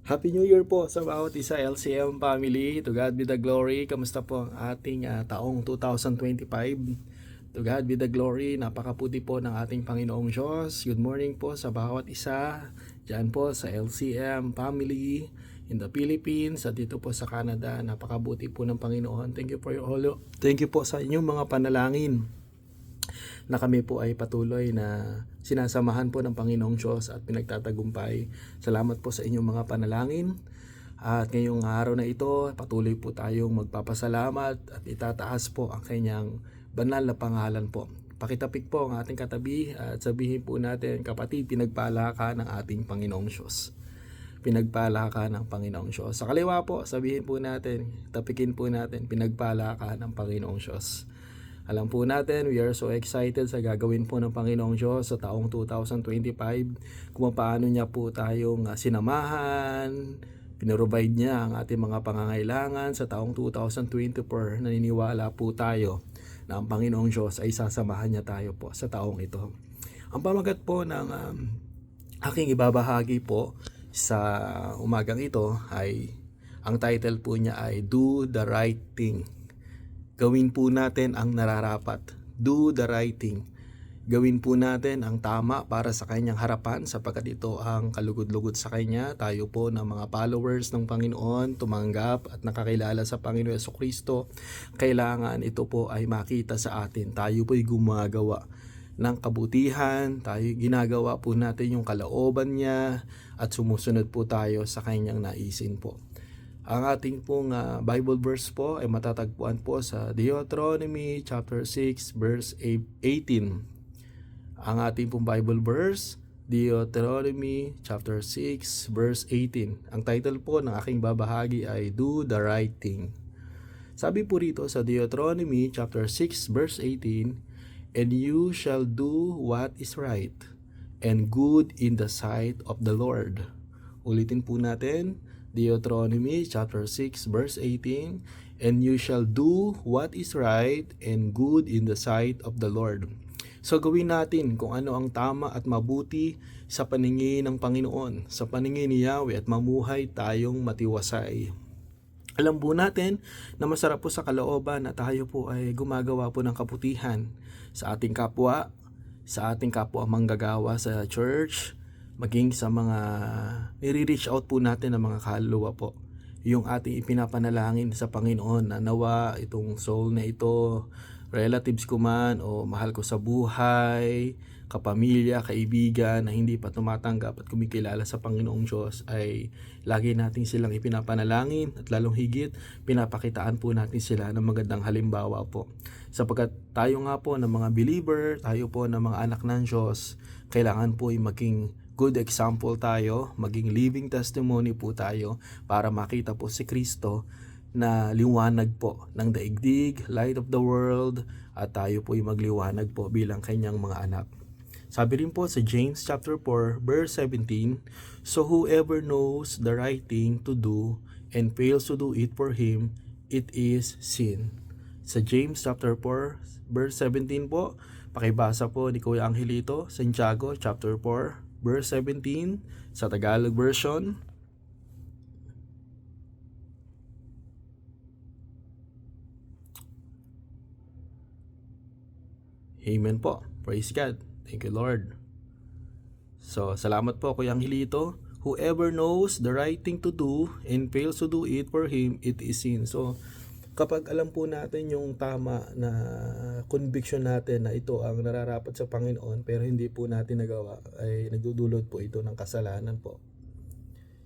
Happy New Year po sa bawat isa LCM family. To God be the glory. Kamusta po ang ating taong 2025? To God be the glory. Napakaputi po ng ating Panginoong Diyos. Good morning po sa bawat isa. Diyan po sa LCM family in the Philippines at dito po sa Canada. Napakabuti po ng Panginoon. Thank you po sa inyong mga panalangin na kami po ay patuloy na sinasamahan po ng Panginoong Diyos at pinagtatagumpay. Salamat po sa inyong mga panalangin. At ngayong araw na ito, patuloy po tayong magpapasalamat at itataas po ang kanyang banal na pangalan po. Pakitapik po ang ating katabi at sabihin po natin, kapatid, pinagpala ka ng ating Panginoong Diyos. Pinagpala ka ng Panginoong Diyos. Sa kaliwa po, sabihin po natin, tapikin po natin, pinagpala ka ng Panginoong Diyos. Alam po natin, we are so excited sa gagawin po ng Panginoong Diyos sa taong 2025, kung paano niya po tayong sinamahan, pinrovide niya ang ating mga pangangailangan sa taong 2024. Naniniwala po tayo na ang Panginoong Diyos ay sasamahan niya tayo po sa taong ito. Ang pamagat po ng aking ibabahagi po sa umagang ito ay, ang title po niya ay Do the Right Thing. Gawin po natin ang nararapat. Do the right thing. Gawin po natin ang tama para sa kanyang harapan sapagkat ito ang kalugod-lugod sa kanya. Tayo po ng mga followers ng Panginoon, tumanggap at nakakilala sa Panginoon Jesucristo. Kailangan ito po ay makita sa atin. Tayo po ay gumagawa ng kabutihan. Tayo ginagawa po natin yung kalooban niya at sumusunod po tayo sa kanyang naisin po. Ang ating pong Bible verse po ay matatagpuan po sa Deuteronomy chapter 6 verse 18. Ang ating pong Bible verse, Deuteronomy chapter 6 verse 18. Ang title po ng aking babahagi ay Do the Right Thing. Sabi po rito sa Deuteronomy chapter 6 verse 18, And you shall do what is right and good in the sight of the Lord. Ulitin po natin, Deuteronomy chapter 6 verse 18, And you shall do what is right and good in the sight of the Lord. So gawin natin kung ano ang tama at mabuti sa paningin ng Panginoon, sa paningin ni Yahweh, at mamuhay tayong matiwasay. Alam po natin na masarap po sa kalooban na tayo po ay gumagawa po ng kabutihan sa ating kapwa manggagawa sa church, maging sa mga nire-reach out po natin ng mga kaluluwa po. Yung ating ipinapanalangin sa Panginoon na nawa itong soul na ito, relatives ko man o mahal ko sa buhay, kapamilya, kaibigan na hindi pa tumatanggap at kumikilala sa Panginoong Diyos, ay lagi natin silang ipinapanalangin at lalong higit pinapakitaan po natin sila ng magandang halimbawa po. Sapagkat tayo nga po ng mga believer, tayo po ng mga anak ng Diyos, kailangan po ay maging good example tayo, maging living testimony po tayo para makita po si Kristo na liwanag po ng daigdig, light of the world, at tayo po ay magliwanag po bilang kanyang mga anak. Sabi rin po sa James chapter 4 verse 17, So whoever knows the right thing to do and fails to do it for him, it is sin. Sa James chapter 4 verse 17 po, pakibasa po ni Kuya Angelito, Santiago chapter 4 verse 17 sa Tagalog version. Amen po. Praise God. Thank you, Lord. So, salamat po Kuya Angelito. Whoever knows the right thing to do and fails to do it for him, it is sin. So, kapag alam po natin yung tama na conviction natin na ito ang nararapat sa Panginoon pero hindi po natin nagawa, ay nagdudulot po ito ng kasalanan po.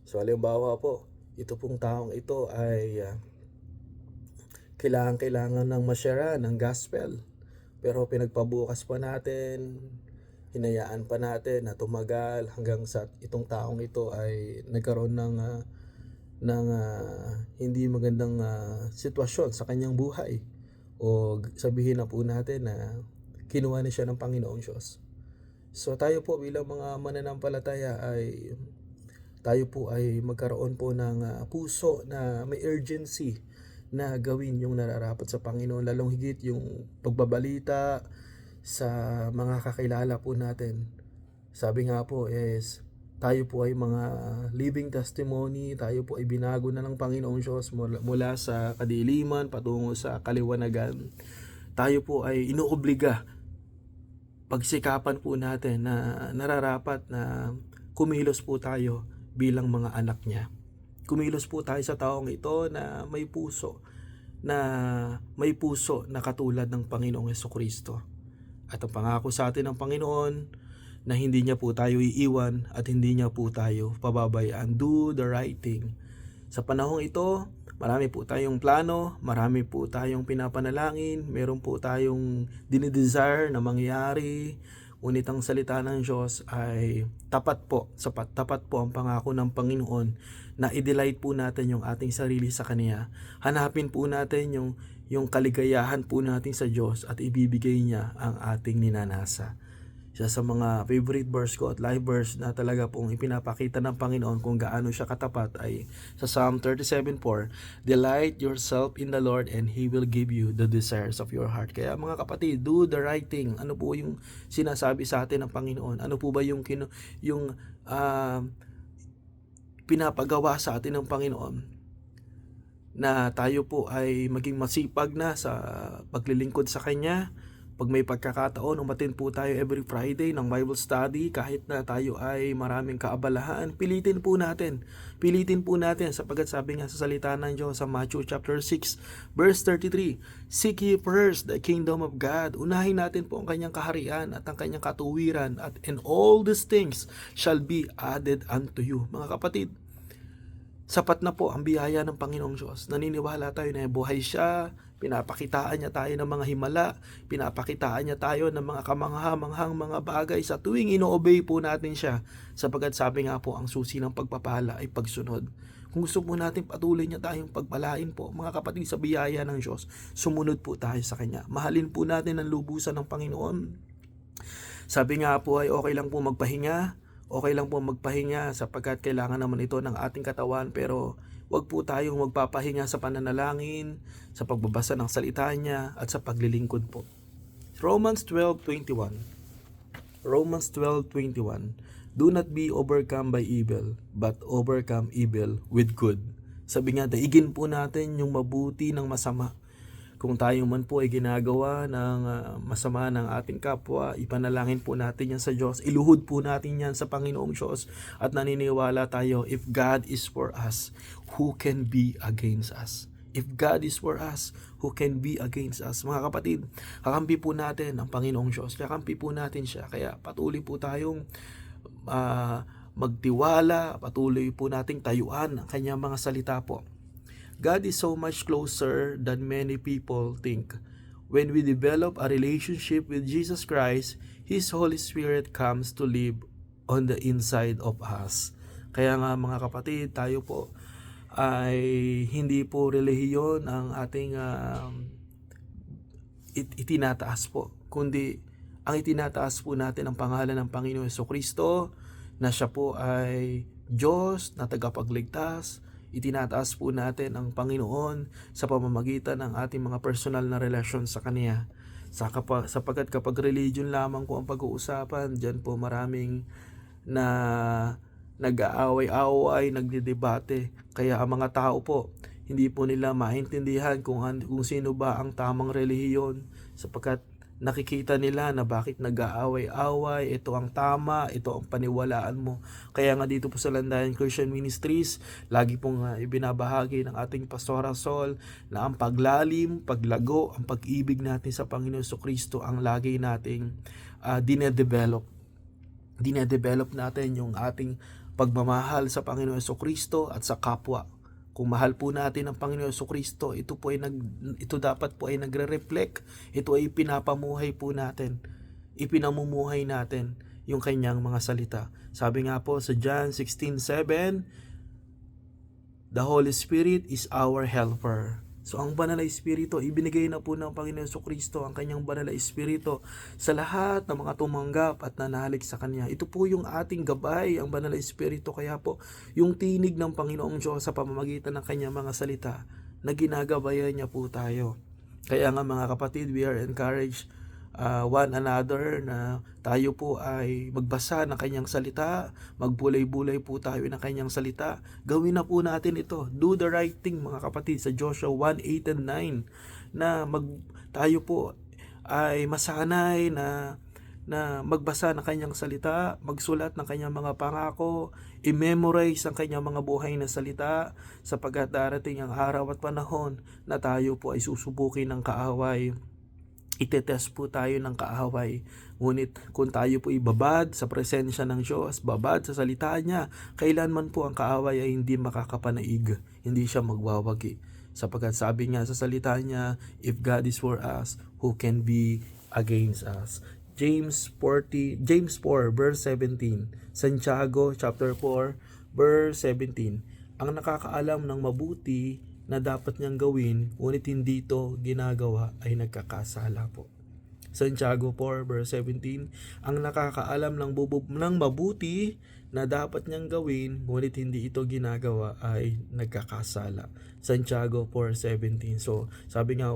So halimbawa po, ito pong taong ito ay kailangan ng masyara ng gospel, pero pinagpabukas pa natin, hinayaan pa natin na tumagal hanggang sa itong taong ito ay nagkaroon ng hindi magandang sitwasyon sa kanyang buhay, o sabihin na po natin na kinuha na siya ng Panginoong Diyos. So tayo po bilang mga mananampalataya ay tayo po ay magkaroon po ng puso na may urgency na gawin yung nararapat sa Panginoon, lalong higit yung pagbabalita sa mga kakilala po natin. Sabi nga po is Tayo po ay mga living testimony, tayo po ay binago na ng Panginoong Diyos mula sa kadiliman patungo sa kaliwanagan. Tayo po ay inuobliga, pagsikapan po natin na nararapat na kumilos po tayo bilang mga anak niya. Kumilos po tayo sa taong ito na may puso, na katulad ng Panginoong Jesucristo. At ang pangako sa atin ng Panginoon na hindi niya po tayo iiwan at hindi niya po tayo pababayaan. Do the right thing. Sa panahong ito, marami po tayong plano, marami po tayong pinapanalangin, meron po tayong dinidesire na mangyari. Ngunit ang salita ng Diyos ay tapat po ang pangako ng Panginoon na i-delight po natin yung ating sarili sa Kanya. Hanapin po natin yung kaligayahan po natin sa Diyos at ibibigay niya ang ating ninanasa. Isa sa mga favorite verse ko at live verse na talaga pong ipinapakita ng Panginoon kung gaano siya katapat ay sa Psalm 37:4, "Delight yourself in the Lord and He will give you the desires of your heart." Kaya mga kapatid, do the right thing. Ano po yung sinasabi sa atin ng Panginoon? Ano po ba yung pinapagawa sa atin ng Panginoon? Na tayo po ay maging masipag na sa paglilingkod sa Kanya. Pag may pagkakataon, umatin po tayo every Friday ng Bible study kahit na tayo ay maraming kaabalahan. Pilitin po natin sapagkat sabi nga sa salita ng Diyos sa Matthew chapter 6 verse 33, "Seek ye first the kingdom of God." Unahin natin po ang kanyang kaharian at ang kanyang katuwiran at "and all these things shall be added unto you." Mga kapatid, sapat na po ang biyaya ng Panginoong Diyos. Naniniwala tayo na buhay siya, pinapakitaan niya tayo ng mga himala, pinapakitaan niya tayo ng mga kamangha-manghang mga bagay sa tuwing ino-obey po natin siya, sapagkat sabi nga po ang susi ng pagpapala ay pagsunod. Kung gusto po natin patuloy niya tayong pagpalain po, mga kapatid, sa biyaya ng Diyos, sumunod po tayo sa Kanya. Mahalin po natin ang lubusan ng Panginoon. Sabi nga po ay okay lang po magpahinga sapagkat kailangan naman ito ng ating katawan, pero wag po tayong magpapahinga sa pananalangin, sa pagbabasa ng salita niya at sa paglilingkod po. Romans 12:21. "Do not be overcome by evil, but overcome evil with good." Sabi nga, daigin po natin yung mabuti ng masama. Kung tayo man po ay ginagawa ng masama ng ating kapwa, ipanalangin po natin yan sa Diyos. Iluhod po natin yan sa Panginoong Diyos at naniniwala tayo, if God is for us, who can be against us? If God is for us, who can be against us? Mga kapatid, kakampi po natin ang Panginoong Diyos. Kakampi po natin siya. Kaya patuloy po tayong magtiwala, patuloy po nating tayuan ang kanyang mga salita po. God is so much closer than many people think. When we develop a relationship with Jesus Christ, His Holy Spirit comes to live on the inside of us. Kaya nga mga kapatid, tayo po ay hindi po relihiyon ang ating itinataas po, kundi ang itinataas po natin ang pangalan ng Panginoon Jesucristo, na siya po ay Diyos na tagapagligtas. Itinataas po natin ang Panginoon sa pamamagitan ng ating mga personal na relasyon sa Kanya. Sapagkat kapag religion lamang po ang pag-uusapan, dyan po maraming na nag-aaway-away, nagdidebate. Kaya ang mga tao po, hindi po nila maintindihan kung sino ba ang tamang relihiyon, sapagkat nakikita nila na bakit nag-aaway-away, ito ang tama, ito ang paniwalaan mo. Kaya nga dito po sa Landayan Christian Ministries, lagi pong ibinabahagi ng ating Pastora Sol na ang paglalim, paglago, ang pag-ibig natin sa Panginoon Jesucristo ang lagi nating dinedevelop natin yung ating pagmamahal sa Panginoon Jesucristo at sa kapwa. Kung mahal po natin ang Panginoon Jesucristo, ito dapat po ay nagre-reflect. Ito ay pinapamuhay po natin. Ipinamumuhay natin yung kanyang mga salita. Sabi nga po sa John 16:7, "The Holy Spirit is our helper." So ang Banal na Espiritu, ibinigay na po ng Panginoon Jesucristo ang kanyang Banal na Espiritu sa lahat ng mga tumanggap at nanalik sa Kanya. Ito po yung ating gabay, ang Banal na Espiritu. Kaya po, yung tinig ng Panginoong Diyos sa pamamagitan ng kanyang mga salita, na ginagabayan niya po tayo. Kaya nga mga kapatid, we are encouraged one another, na tayo po ay magbasa ng kanyang salita, magbulay-bulay po tayo ng kanyang salita. Gawin na po natin ito. Do the right thing, mga kapatid, sa Joshua 1:8 and 9, na tayo po ay masanay na magbasa ng kanyang salita, magsulat ng kanyang mga pangako, i-memorize ang kanyang mga buhay na salita, sapagkat darating ang araw at panahon na tayo po ay susubukin ng kaaway. Itetest po tayo ng kaaway. Ngunit kung tayo po ibabad sa presensya ng Diyos, babad sa salita niya, kailanman po ang kaaway ay hindi makakapanaig, hindi siya magwawagi. Sapagkat sabi niya sa salita niya, if God is for us, who can be against us? James 4 verse 17, Santiago chapter 4 verse 17. Ang nakakaalam ng mabuti na dapat niyang gawin, ngunit hindi ito ginagawa, ay nagkakasala po. Santiago 4 verse 17, ang nakakaalam ng mabuti na dapat niyang gawin, ngunit hindi ito ginagawa, ay nagkakasala. Santiago 4:17. So, sabi nga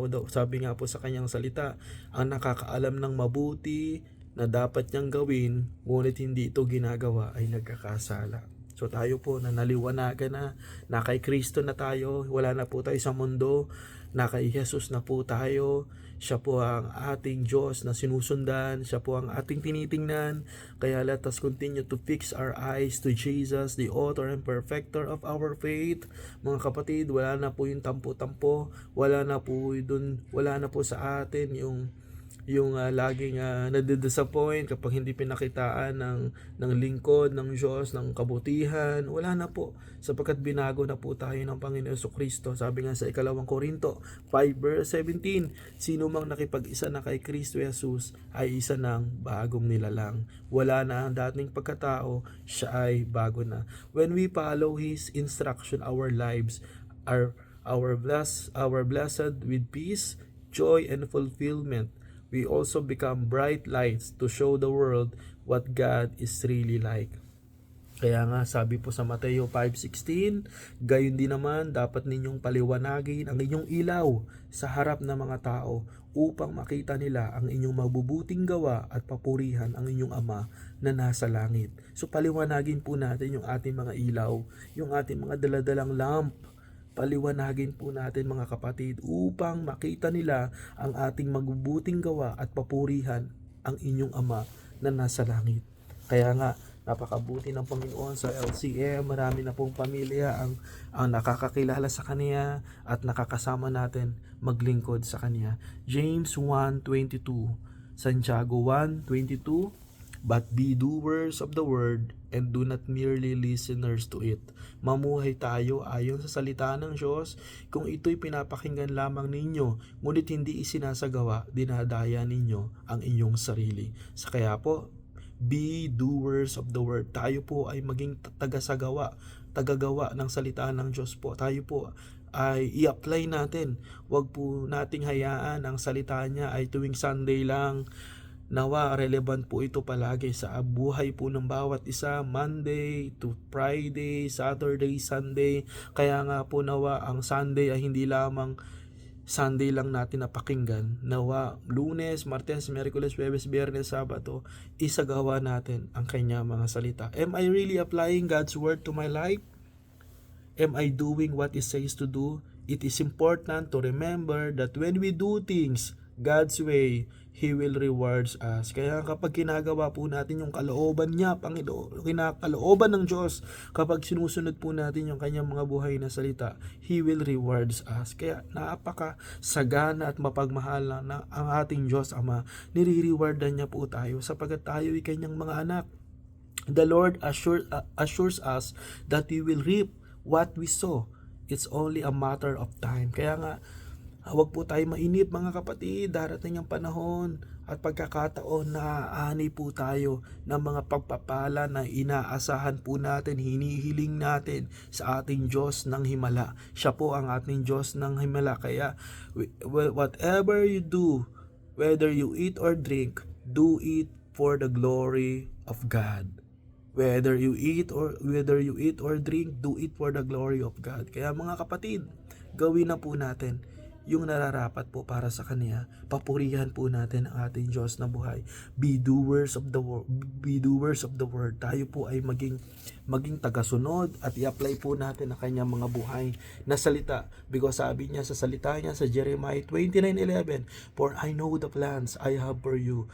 po sa kanyang salita, ang nakakaalam ng mabuti na dapat niyang gawin, ngunit hindi ito ginagawa, ay nagkakasala. So tayo po na naliwanagan na kay Kristo na tayo, wala na po tayo sa mundo, na kay Jesus na po tayo. Siya po ang ating Diyos na sinusundan, siya po ang ating tinitingnan. Kaya let us continue to fix our eyes to Jesus, the author and perfecter of our faith. Mga kapatid, wala na po yung tampo-tampo, wala na po sa atin yung laging nadidisappoint kapag hindi pinakitaan ng lingkod ng Diyos, ng kabutihan. Wala na po, sapagkat binago na po tayo ng Panginoon Jesucristo. Sabi nga sa 2 Korinto 5 verse 17, sino mang nakipag-isa na kay Kristo Jesus ay isa ng bagong nilalang. Wala na ang dating pagkatao, siya ay bago na. When we follow His instruction, our lives are blessed with peace, joy, and fulfillment. We also become bright lights to show the world what God is really like. Kaya nga sabi po sa Mateo 5:16, gayon din naman dapat ninyong paliwanagin ang inyong ilaw sa harap ng mga tao upang makita nila ang inyong mabubuting gawa at papurihan ang inyong Ama na nasa langit. So paliwanagin po natin yung ating mga ilaw, yung ating mga daladalang lamp. Paliwanagin po natin, mga kapatid, upang makita nila ang ating mabubuting gawa at papurihan ang inyong Ama na nasa langit. Kaya nga, napakabuti ng Panginoon sa LCM. Marami na pong pamilya ang nakakakilala sa Kanya at nakakasama natin maglingkod sa Kanya. James 1:22, Santiago 1:22, but be doers of the word and do not merely listeners to it. Mamuhay tayo ayon sa salita ng Diyos. Kung ito'y pinapakinggan lamang ninyo, ngunit hindi isinasagawa, dinadaya ninyo ang inyong sarili. Sa kaya po, be doers of the word. Tayo po ay maging tagagawa ng salita ng Diyos po. Tayo po ay i-apply natin. Huwag po nating hayaan ang salita niya ay tuwing Sunday lang. Nawa relevant po ito palagi sa buhay po ng bawat isa, Monday to Friday, Saturday, Sunday. Kaya nga po nawa ang Sunday ay hindi lamang Sunday lang natin napakinggan. Nawa Lunes, Martes, Miyerkules, Huwebes, Biyernes, Sabado, isagawa natin ang kanya mga salita. Am I really applying God's word to my life? Am I doing what He says to do? It is important to remember that when we do things God's way, He will rewards us. Kaya kapag ginagawa po natin yung kalooban niya, Panginoon, kalooban ng Diyos, kapag sinusunod po natin yung kanyang mga buhay na salita, He will rewards us. Kaya napakasagana at mapagmahal na ang ating Diyos Ama. Nire-rewardan niya po tayo sapagkat tayo ay kanyang mga anak. The Lord assures us that we will reap what we sow. It's only a matter of time. Kaya nga, huwag po tayo mainip, mga kapatid. Darating ang panahon at pagkakataon na aani po tayo ng mga pagpapala na inaasahan po natin, hinihiling natin sa ating Diyos ng Himala. Siya po ang ating Diyos ng Himala. Kaya whatever you do, whether you eat or drink, do it for the glory of God. Whether you eat or drink, do it for the glory of God. Kaya mga kapatid, gawin na po natin yung nararapat po para sa Kanya. Papurihan po natin ang ating Diyos na buhay. Be doers of the word. Be doers of the word. Tayo po ay maging tagasunod at i-apply po natin ang kanyang mga buhay na salita. Because sabi niya sa salita niya sa Jeremiah 29:11, "For I know the plans I have for you,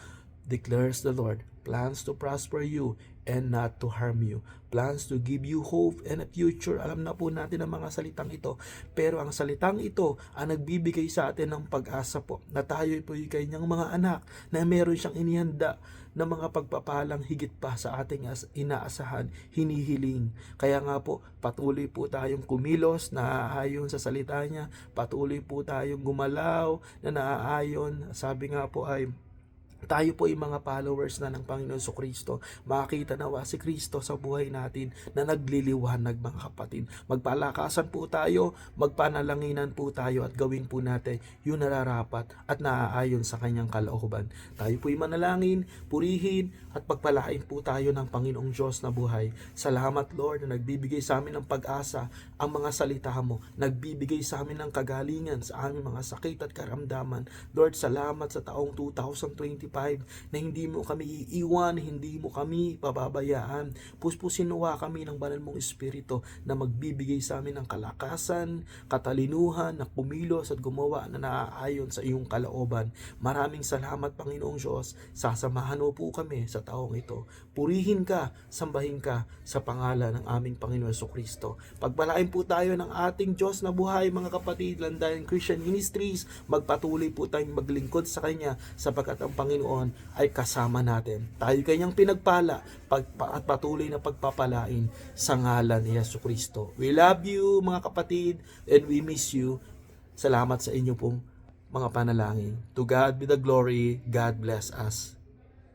declares the Lord, plans to prosper you and not to harm you, plans to give you hope and a future." Alam na po natin ang mga salitang ito, pero ang salitang ito ang nagbibigay sa atin ng pag-asa po na tayo po yung kanyang mga anak, na meron siyang inihanda na mga pagpapalang higit pa sa ating inaasahan, hinihiling. Kaya nga po, patuloy po tayong kumilos na naaayon sa salita niya, patuloy po tayong gumalaw na naaayon. Sabi nga po ay tayo po ay mga followers na ng Panginoon Kristo. Makakita nawa si Kristo sa buhay natin na nagliliwanag, mga kapatid. Magpalakasan po tayo, magpanalanginan po tayo at gawin po natin yung nararapat at naaayon sa kanyang kalooban. Tayo po ay manalangin, purihin at pagpalain po tayo ng Panginoong Diyos na buhay. Salamat Lord na nagbibigay sa amin ng pag-asa ang mga salita mo. Nagbibigay sa amin ng kagalingan sa aming mga sakit at karamdaman. Lord, salamat sa taong 2025 na hindi mo kami iiwan, hindi mo kami pababayaan. Puspusin nawa kami ng banal mong Espiritu na magbibigay sa amin ng kalakasan, katalinuhan, na kumilos at gumawa na naaayon sa iyong kalooban. Maraming salamat Panginoong Diyos. Sasamahan mo po kami sa taong ito. Purihin ka, sambahin ka sa pangalan ng aming Panginoon Kristo. Pagpalain po tayo ng ating Diyos na buhay, mga kapatid. Landayan Christian Ministries, magpatuloy po tayong maglingkod sa Kanya sapagkat ang Panginoon ay kasama natin. Tayo kanyang pinagpala at patuloy na pagpapalain sa ngalan ni Yesu Kristo. We love you mga kapatid and we miss you. Salamat sa inyo pong mga panalangin. To God be the glory. God bless us.